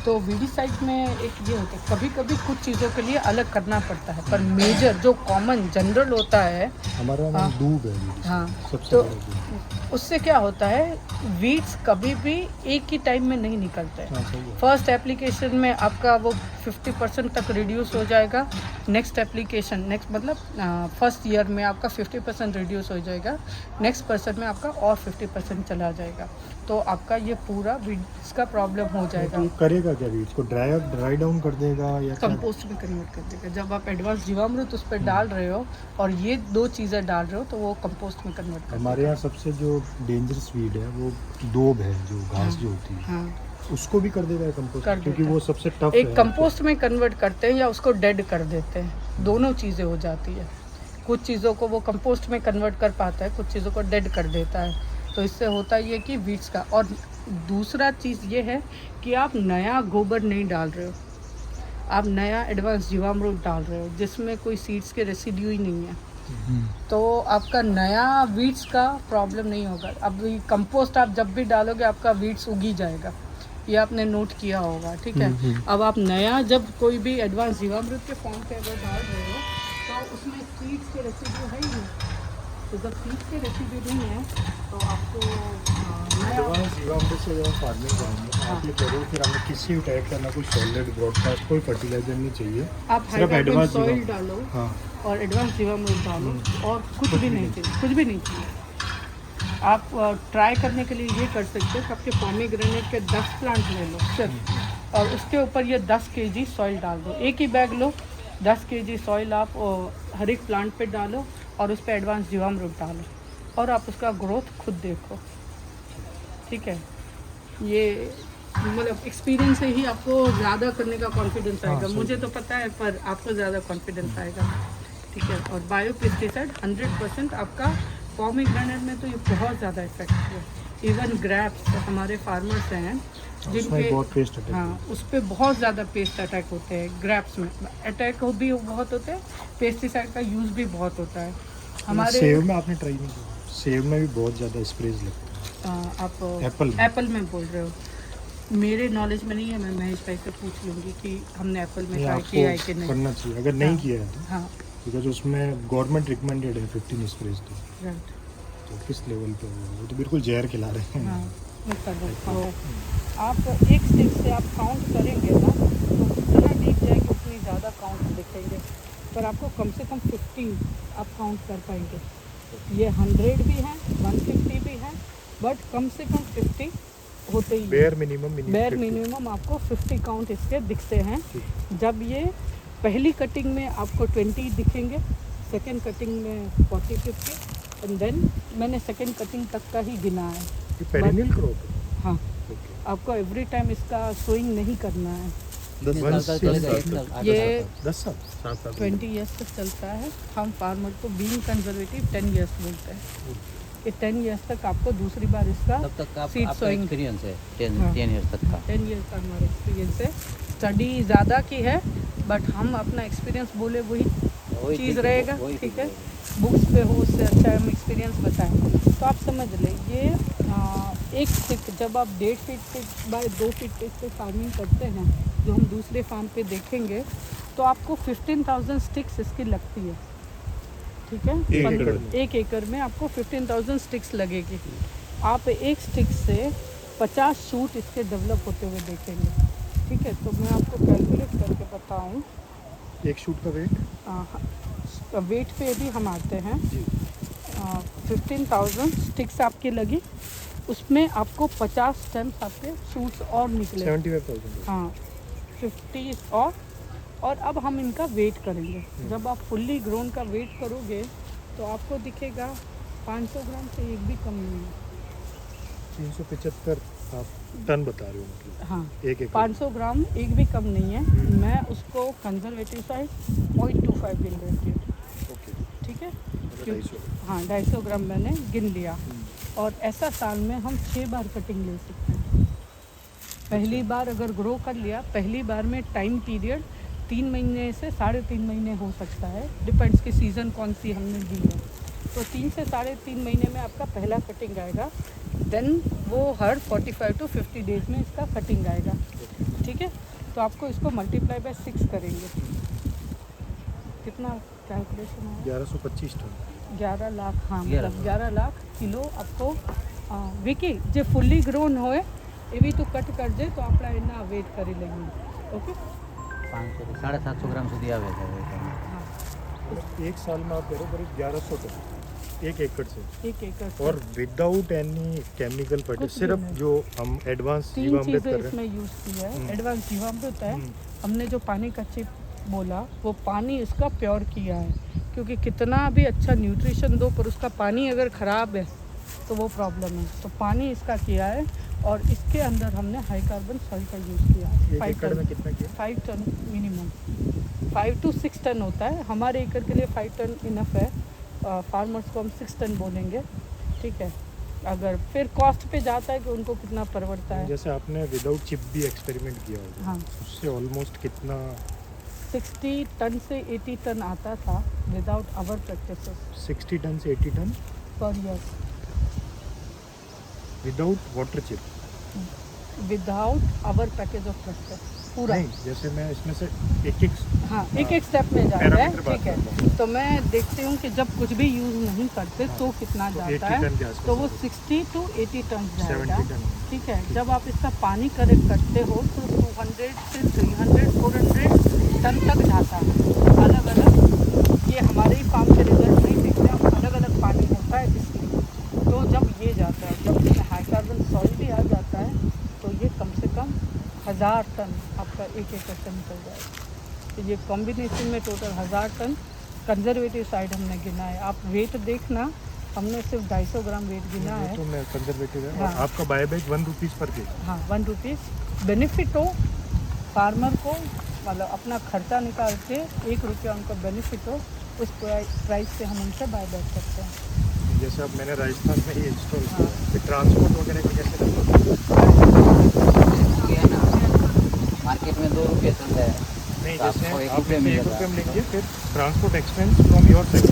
तो वीडीसाइड में एक ये होता है, कभी कभी कुछ चीज़ों के लिए अलग करना पड़ता है, पर मेजर जो कॉमन जनरल होता है, हमारा नाम दूब है। हाँ, सबसे तो बड़ा दूब। उससे क्या होता है, वीड्स कभी भी एक ही टाइम में नहीं निकलते हैं। हाँ, सही है। फर्स्ट एप्लीकेशन में आपका वो 50% तक रिड्यूस हो जाएगा। नेक्स्ट एप्लीकेशन मतलब फर्स्ट ईयर में आपका 50% रिड्यूस हो जाएगा। नेक्स्ट पर्सन में आपका और 50% चला जाएगा। तो आपका ये पूरा वीड्स का प्रॉब्लम हो जाएगा। तो करेगा क्या वीड्स को? ड्राई डाउन कर देगा या क्या? कंपोस्ट में कन्वर्ट कर देगा। जब आप एडवांस जीवामृत उस पर डाल रहे हो और ये 2 चीज़ें डाल रहे हो तो वो कंपोस्ट में कन्वर्ट कर हमारे यहाँ सबसे जो डेंजरस वीड है वो दोब है, जो घास जो होती है। हाँ, उसको भी कर देगा कंपोस्ट, कर क्योंकि देता वो सबसे टफ एक है। कंपोस्ट में कन्वर्ट करते हैं या उसको डेड कर देते हैं, दोनों चीज़ें हो जाती है। कुछ चीज़ों को वो कंपोस्ट में कन्वर्ट कर पाता है, कुछ चीज़ों को डेड कर देता है। तो इससे होता ये कि वीड्स का। और दूसरा चीज़ ये है कि आप नया गोबर नहीं डाल रहे हो, आप नया एडवांस जीवामृत डाल रहे हो जिसमें कोई सीड्स के रेसिड्यू ही नहीं है। तो आपका नया वीड्स का प्रॉब्लम नहीं होगा। अब कंपोस्ट आप जब भी डालोगे आपका वीड्स उगी जाएगा, ये आपने नोट किया होगा, ठीक है। अब आप नया जब कोई भी एडवांस जीवामृत के फॉर्म पे अगर डाल रहे हो तो उसमें सीड्स के रेसिड्यू है ही नहीं। तो जब सीड्स के रेसिड्यू नहीं है तो आपको नया जीवामृत से जब फार्मिंग करेंगे आप ये करो, फिर हमें किसी भी टाइप का ना कोई सॉलिड ब्रॉडकास्ट, कोई फर्टिलाइजर नहीं चाहिए। आप सिर्फ हाइड्रोजन एडवांस सॉइल डालो हाँ, और एडवांस जीवामृत डालो और कुछ भी नहीं चाहिए, कुछ भी नहीं चाहिए। आप ट्राई करने के लिए ये कर सकते हो कि आपके पोमीग्रेनेट के 10 प्लांट ले लो सिर्फ, और उसके ऊपर ये 10 kg सॉइल डाल दो। एक ही बैग लो, 10 kg सॉइल आप हर एक प्लांट पे डालो और उस पर एडवांस जीवामृत डालो और आप उसका ग्रोथ खुद देखो, ठीक है। ये मतलब एक्सपीरियंस से ही आपको ज़्यादा करने का कॉन्फिडेंस आएगा। मुझे तो पता है पर आपको ज़्यादा कॉन्फिडेंस आएगा, ठीक है। और बायो पेस्टिसाइड 100% आपका पोमीग्रेनेट में तो ये बहुत ज़्यादा इफेक्टिव है। इवन ग्रेप्स हमारे फार्मर्स हैं उसमें बहुत पेस्ट अटैक हाँ, उस पर बहुत ज़्यादा पेस्ट अटैक होते हैं। ग्रेप्स में अटैक भी बहुत होते हैं, पेस्टिसाइड का यूज़ भी बहुत होता है हमारे। सेब में आपने ट्राई नहीं किया? सेब में भी बहुत ज़्यादा स्प्रेज लगता आप एप्पल एप्पल में बोल रहे हो, मेरे नॉलेज में नहीं है। मैं महेश भाई से पूछ लूँगी कि हमने एप्पल में है। ट्राई किया है आपको कि नहीं। करना चाहिए, अगर नहीं किया है तो, हाँ, बिकॉज उसमें गवर्नमेंट रिकमेंडेड है 15 स्प्रेज तो। राइट। सकते हो किस लेवल पे वो तो बिल्कुल जहर खिला रहे हैं। हाँ, इसका देखो आप एक स्टिक से आप काउंट करेंगे ना तो जितना डीप जाएगी उतनी ज़्यादा काउंट दिखेंगे, पर आपको कम से कम 50 आप काउंट कर पाएंगे। ये 100 भी है, 150 भी है, बट कम से कम 50 होते ही बेयर मिनिमम आपको 50 काउंट इसके दिखते हैं। जब ये पहली कटिंग में आपको 20 दिखेंगे, सेकेंड कटिंग में 40-50 एंड देन मैंने सेकेंड कटिंग तक का ही गिना है। Perennial crop. हाँ, आपको एवरी टाइम इसका सोइंग नहीं करना है। 10 साल ये 10 साल 20 ईयर्स तक चलता है। हम फार्मर को बीइंग कंजर्वेटिव 10 ईयर्स बोलते हैं कि 10 ईयर्स तक आपको दूसरी बार इसका तब तक का सीड आपका सोइंग एक्सपीरियंस है 10 हाँ। 10 ईयर्स तक का। 10 ईयर्स का हमारा एक्सपीरियंस है। स्टडी ज़्यादा की है बट हम अपना एक्सपीरियंस बोले वही वही चीज़ ठीक रहेगा, वही ठीक है। रहेगा। बुक्स पे हो उससे अच्छा हम एक्सपीरियंस बताएं तो आप समझ लें। ये एक स्टिक जब आप 1.5 फीट बाय 2 फीट पे फार्मिंग करते हैं जो हम दूसरे फार्म पे देखेंगे तो आपको 15,000 स्टिक्स इसकी लगती है, ठीक है। एक एकड़ में आपको 15,000 स्टिक्स लगेगी। आप एक स्टिक से 50 शूट इसके डेवलप होते हुए देखेंगे, ठीक है। तो मैं आपको कैलकुलेट करके बताऊँ। एक शूट का वेट वेट पे भी हम आते हैं। 15,000 स्टिक्स आपकी लगी, उसमें आपको 50 स्टेम्स आपके शूट्स और निकले। 75,000। हाँ, 50 और अब हम इनका वेट करेंगे। जब आप फुल्ली ग्रोन का वेट करोगे तो आपको दिखेगा 500 ग्राम से एक भी कम नहीं है। 375 आप टन बता रहे हो मतलब। हाँ, एक एकड़ 500 ग्राम एक भी कम नहीं है। मैं उसको कंजर्वेटिव साइड 0.25 गिन रही हूँ, ओके। ठीक है। 250। हाँ, 250 ग्राम मैंने गिन लिया। और ऐसा साल में हम 6 बार कटिंग ले सकते हैं। पहली बार अगर ग्रो कर लिया, पहली बार में टाइम पीरियड 3 महीने से 3.5 महीने हो सकता है, डिपेंड्स कि सीज़न कौन सी हमने दी है। तो 3 से 3.5 महीने में आपका पहला कटिंग आएगा। देन वो हर 45 to 50 डेज में इसका कटिंग आएगा, ठीक है। तो आपको इसको मल्टीप्लाई बाय 6 करेंगे, कितना कैलकुलेशन है? 1125 टन। 11 लाख। हाँ, 11 मतलब 11 लाख किलो आपको विकी जे फुल्ली ग्रोन होए एवी तो कट कर दे तो આપણા એના વેટ કરી લઈએ, ઓકે। 500 થી 750 ગ્રામ સુધી આવે છે weight એમાં। तो एक साल में आप करो करीब 1100 टन एक एकड़ से, एक एकड़ से। और विदाउट एनी केमिकल कुछ भी सिर्फ नहीं। जो हम एडवांस 3 जीवामृत चीज़ें कर रहे इसमें यूज़ की है। हम्म। एडवांस जीवामृत है। हम्म। हमने जो पानी का चिप बोला वो पानी इसका प्योर किया है, क्योंकि कितना भी अच्छा न्यूट्रिशन दो पर उसका पानी अगर ख़राब है तो वो प्रॉब्लम है। तो पानी इसका किया है और इसके अंदर हमने हाई कार्बन सॉइल का यूज़ किया है। एक 5 एकड़ टन में कितना किया? 5 टन मिनिमम, 5 to 6 टन होता है। हमारे एकड़ के लिए 5 टन इनफ है। फार्मर्स को हम 6 टन बोलेंगे, ठीक है। अगर फिर कॉस्ट पे जाता है कि उनको कितना परवड़ता है। जैसे आपने विदाउट चिप भी एक्सपेरिमेंट किया होगा, हाँ, उससे ऑलमोस्ट कितना? 60 टन से 80 टन आता था विदाउट आवर प्रैक्टिसेस 60 टन से 80 ton per year without water chip? Without our package of practice पूरा। नहीं, जैसे मैं इसमें से एक हाँ, एक एक स्टेप में जाता है, पैरामीटर बात ठीक है। करता हूँ। तो मैं देखती हूँ कि जब कुछ भी यूज़ नहीं करते तो कितना तो जाता 80 है। टन के आसपास तो वो जाता 60 to 80 टन 70 जाएगा, टन। ठीक है। जब आप इसका पानी करेक्ट करते हो तो 200 से 300 400 टन तक जाता है। अलग अलग ये हमारे ही फार्म के रिजल्ट नहीं दिखते, हम अलग अलग पानी होता है इसलिए। तो जब ये जाता है, जब इसमें हाई कार्बन सॉइल भी आ जाता है तो ये कम से कम 1000 टन आपका एक एकड़ से निकल जाएगा। तो ये कॉम्बिनेशन में टोटल 1000 टन कंजर्वेटिव साइड हमने गिना है। आप वेट देखना, हमने सिर्फ 250 ग्राम वेट गिना है। तो मैं कंजर्वेटिव है। हाँ। और आपका बायबैक 1 रुपीज़ पर केजी। हाँ, 1 रुपीज़ बेनिफिट हो फार्मर को, मतलब अपना खर्चा निकाल के 1 रुपया उनको बेनिफिट हो, उस प्राइस से हम उनसे बाय बैक करते हैं। जैसे अब मैंने राजस्थान में ही इंस्टॉल हाँ। किया, फिर ट्रांसपोर्ट वगैरह का कैसे लगता ये है ना, मार्केट में 2 रुपये चलता है। नहीं, तो जैसे आपको 1 आप रुपये इसमें 1 मिलेगा। रुपये में लेंगे, फिर transport expense from your side.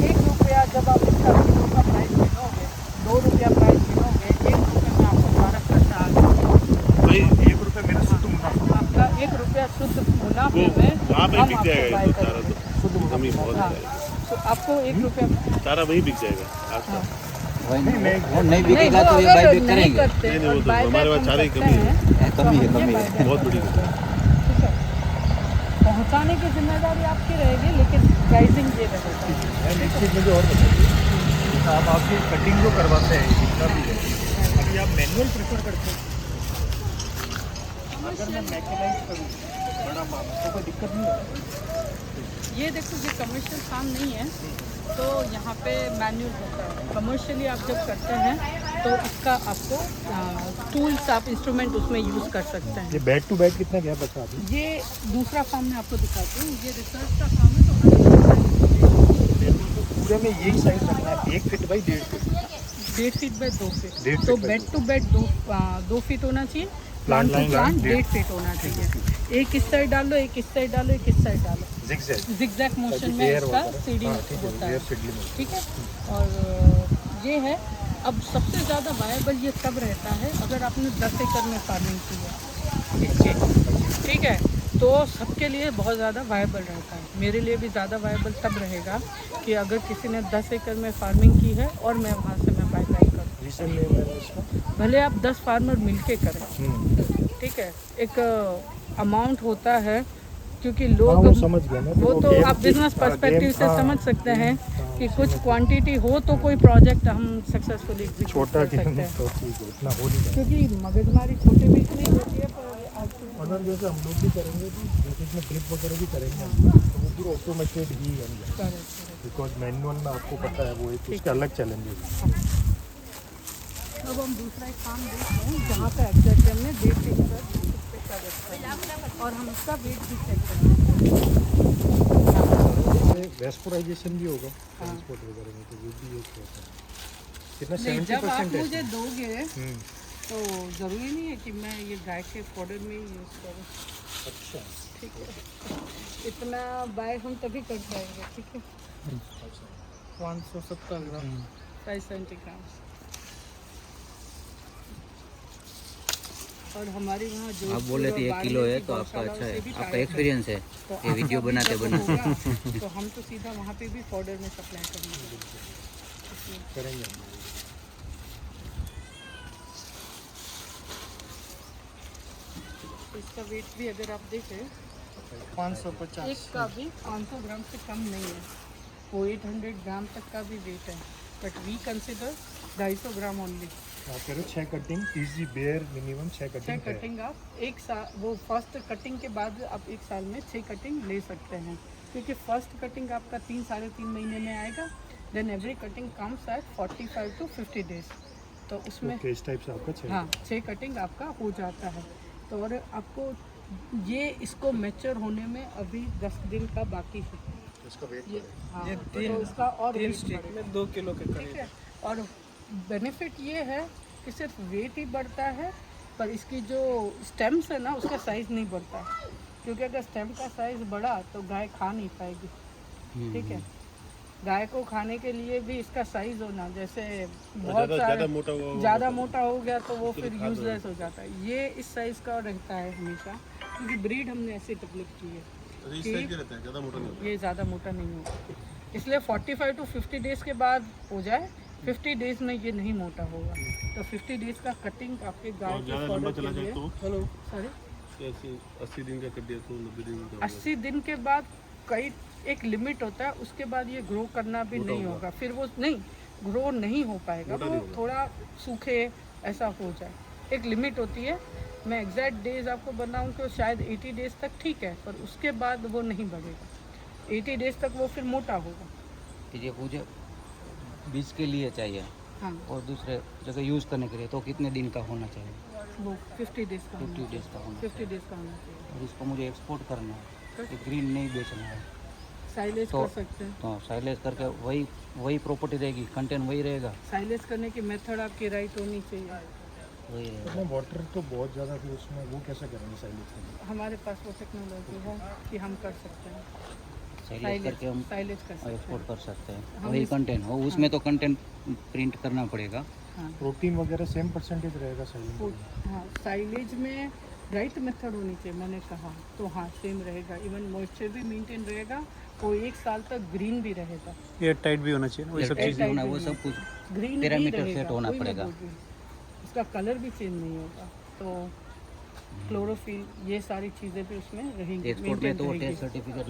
1 रुपया जब आप इसका किलो का प्राइस गिनोगे, 2 रुपया प्राइस गिनोगे, 1 रुपये में आपको सारा खर्चा आ जाएगा। भाई 1 रुपये मेरा शुद्ध मुनाफा। आपका 1 रुपया शुद्ध मुनाफे वो में वहाँ पे हम बिक आपको जाएगा बाय ये तो सारा, करेंगे। तो कमी बहुत हाँ, जाएगी। तो आपको 1 रुपया सारा वही बिक जाएगा आज का। वही नहीं, वो नहीं नहीं, बिकेगा वो तो ये अगर बाई बैक नहीं करेंगे। करते नहीं, वो और तो buy हमारे back पास हम चारे की करते कमी है। हैं, तो कमी है, हम ये कमी है। buy back बहुत बड़ी करते हैं। ठीक है, पहुंचाने की जिम्मेदारी आपकी रहेगी, लेकिन प्राइसिंग ये रहेगा। मैम एक चीज़ मुझे और बताइए, आप आपकी कटिंग जो करवाते हैं जितना भी है, अभी आप मैनुअल प्रेफर करते हैं? अगर मैं मैकेनाइज करूँ बड़ा माल तो कोई दिक्कत नहीं होगा? ये देखो, ये कमर्शियल काम नहीं है, तो यहाँ पे मैनुअल होता है। कमर्शियली आप जब करते हैं तो इसका आपको टूल्स, आप इंस्ट्रूमेंट उसमें यूज़ कर सकते हैं। ये बैक टू बैक कितना गैप बचा अभी? ये दूसरा फार्म मैं आपको दिखाती हूँ। ये रिसर्च का काम है, तो पूरे में यही साइज रखना है, 1 feet by 1.5 feet. 1.5 feet by 2 feet, 1.5 तो feet bed to bed 2 feet होना चाहिए। Plant plant line to plant line 1.5 feet होना चाहिए। एक इस साइड डालो, एक इस साइड डालो, एक इस साइड डालो। zigzag जिगजैग मोशन में एयर इसका होता है। सीडिंग हाँ, ठीक है, होता एयर है। सीडलिंग होता ठीक है, और ये है। अब सबसे ज़्यादा वायबल ये तब रहता है अगर आपने 10 एकड़ में फार्मिंग की है। ठीक है, तो सबके लिए बहुत ज़्यादा वायबल रहता है। मेरे लिए भी ज़्यादा वायबल तब रहेगा कि अगर किसी ने 10 एकड़ में फार्मिंग की है और मैं वहाँ से मैं बाई करूँ। है। रिसेंटली मैंने इसका भले आप 10 फार्मर मिलके करें, ठीक है, एक अमाउंट होता है, क्योंकि हाँ, लोग वो समझ गया मैं, वो तो गेम आप की- बिजनेस हाँ, पर्सपेक्टिव गेम- से हाँ, समझ सकते हैं हाँ, कि समझ कुछ गया। क्वांटिटी हो तो कोई प्रोजेक्ट हम सक्सेसफुली एग्जीक्यूट छोटा कर सकते गेम हैं। तो ठीक है, इतना हो नहीं पाएगा। क्योंकि मगजमारी छोटे में इतनी होती है, पर आपको अगर जैसे हम लोग भी करेंगे तो जैसे इसमें ड्रिप वगैरह भी करेंगे तो वो पूरा ऑटोमेटेड ही बन जाएगा, बिकॉज मैनुअल में आपको पता है वो एक उसके अलग चैलेंजेस है। अब हम दूसरा एक काम देख रहे हैं जहाँ पे एग्जैक्ट हमने 1.5 फीट पर पे का रखा है, और हम उसका वेट भी चेक करेंगे। वेस्पोराइजेशन भी होगा ट्रांसपोर्ट वगैरह में, तो वो भी एक होता है। कितना नहीं, जब आप 70% मुझे है? दोगे तो ज़रूरी नहीं है कि मैं ये गाय के फॉडर में ही यूज़ करूँ। अच्छा, ठीक है, इतना बाय हम तभी कर पाएंगे। ठीक है, 570 ग्राम, 570 ग्राम। और हमारी वहाँ जो आप बोल रहे थे 1 किलो है, तो आपका अच्छा है, आपका एक्सपीरियंस है ये वीडियो बनाते बनाते। तो हम तो सीधा वहाँ पे भी फॉडर में सप्लाई करेंगे। करेंगे हम। तो इसका वेट भी अगर आप देखें, 550 एक का भी 500 ग्राम से कम नहीं है, वो 800 ग्राम तक का भी वेट है, but we consider 250 gram only. आप कह रहे हो 6 कटिंग इजी बेयर मिनिमम 6 छः कटिंग है। कटिंग आप एक साल, वो फर्स्ट कटिंग के बाद आप 1 साल में 6 कटिंग ले सकते हैं, क्योंकि फर्स्ट कटिंग आपका 3-3.5 महीने में आएगा। Then every cutting comes at 45 to 50 days, तो उसमें ओके, इस टाइप से आपका 6 हाँ 6 कटिंग आपका हो जाता है। तो और आपको ये इसको मैच्योर होने में अभी 10 दिन का बाकी है। इसका वेट ये हाँ, तो इसका और तीन weight स्टिक बढ़ेगा। में 2 किलो के ठीक करीब। है, और बेनिफिट ये है कि सिर्फ वेट ही बढ़ता है, पर इसकी जो स्टेम्स है ना उसका साइज़ नहीं बढ़ता, क्योंकि अगर स्टेम का साइज़ बढ़ा तो गाय खा नहीं पाएगी। ठीक है, गाय को खाने के लिए भी इसका साइज़ होना, जैसे बहुत ज़्यादा मोटा हुआ ज़्यादा मोटा हो गया तो वो फिर यूजलेस हो जाता है। ये इस साइज़ का रहता है हमेशा, क्योंकि ब्रीड हमने ऐसे डेवलप की है इस टाइप के रहता है, ज़्यादा मोटा नहीं होता। ये ज़्यादा मोटा नहीं होगा, इसलिए 45 to 50 डेज़ के बाद हो जाए, 50 डेज़ में ये नहीं मोटा होगा। तो 50 डेज़ का कटिंग आपके गाय और के ज़्यादा लंबा फॉडर चला के जाए लिए। तो हेलो सॉरी, कैसे 80 दिन का कर दिया तो 90 दिन का 80 दिन के बाद कई एक लिमिट होता है, उसके बाद ये ग्रो करना भी नहीं होगा, फिर वो नहीं ग्रो नहीं हो पाएगा, वो थोड़ा सूखे ऐसा हो जाए, एक लिमिट होती है। मैं एग्जैक्ट डेज आपको बताऊं तो शायद 80 डेज तक ठीक है, पर उसके बाद वो नहीं बढ़ेगा। 80 डेज तक वो फिर मोटा होगा। ये मुझे बीज के लिए चाहिए हाँ, और दूसरे जगह यूज़ करने के लिए तो कितने दिन का होना चाहिए? वो 50 डेज का 50 डेज का होना 50 डेज का होना चाहिए। चाहिए। और इसको मुझे एक्सपोर्ट करना है, ये ग्रीन नहीं बेचना है, साइलेज तो- कर सकते हैं। तो साइलेज करके वही प्रॉपर्टी रहेगी, कंटेंट वही रहेगा, साइलेज करने की मेथड आपकी राइट होनी चाहिए। वही रहेगा। उसमें वाटर तो बहुत ज़्यादा, फिर उसमें वो कैसे करेंगे साइलेज करने? हमारे पास वो टेक्नोलॉजी है कि हम कर सकते हैं, साइलेज करके हम साइलेज कर सकते एक्सपोर्ट हैं। कर सकते हैं, हम वही इस- कंटेंट हो, उसमें तो कंटेंट प्रिंट करना पड़ेगा। हाँ, प्रोटीन वगैरह सेम परसेंटेज रहेगा साइलेज में? हाँ, साइलेज में ब्राइट मेथड होनी चाहिए, मैंने कहा तो हाँ सेम रहेगा, इवन मॉइस्चर भी मेंटेन रहेगा और 1 साल तक ग्रीन भी रहेगा। एयर टाइट भी होना चाहिए, वही सब Airtight चीज़। भी होना, वो सब कुछ ग्रीन पैरामीटर सेट होना पड़ेगा। उसका कलर भी चेंज नहीं होगा, तो क्लोरोफिल ये सारी चीज़ें भी उसमें रहेंगी, एक्सपोर्ट में maintain तो रहेगी। Test certificate